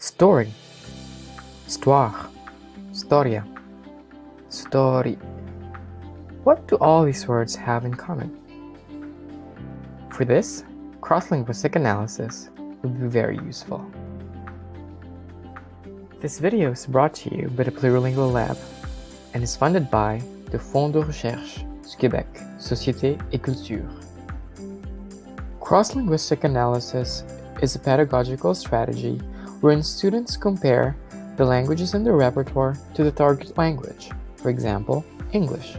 Story, histoire, storia, story. What do all these words have in common? For this, cross-linguistic analysis would be very useful. This video is brought to you by the Plurilingual Lab and is funded by the Fonds de Recherche du Québec, Société et Culture. Cross-linguistic analysis is a pedagogical strategy wherein students compare the languages in their repertoire to the target language, for example, English.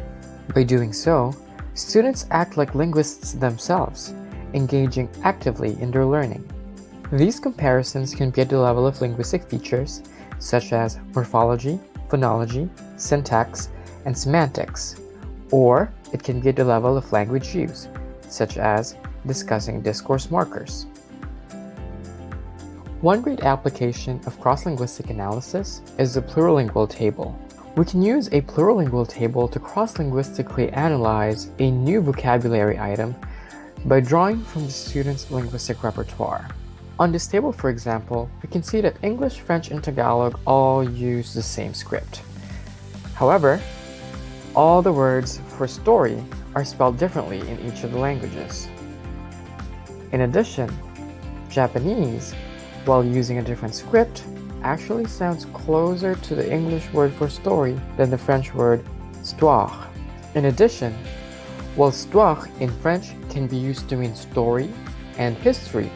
By doing so, students act like linguists themselves, engaging actively in their learning. These comparisons can be at the level of linguistic features such as morphology, phonology, syntax, and semantics, or it can be at the level of language use, such as discussing discourse markers. One great application of cross-linguistic analysis is the Plurilingual Table. We can use a Plurilingual Table to cross-linguistically analyze a new vocabulary item by drawing from the student's linguistic repertoire. On this table, for example, we can see that English, French, and Tagalog all use the same script. However, all the words for story are spelled differently in each of the languages. In addition, Japanese, while using a different script, actually sounds closer to the English word for story than the French word histoire. In addition, while histoire in French can be used to mean story and history,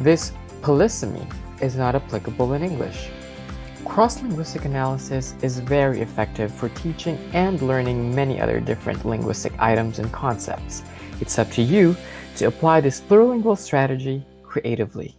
this polysemy is not applicable in English. Cross-linguistic analysis is very effective for teaching and learning many other different linguistic items and concepts. It's up to you to apply this plurilingual strategy creatively.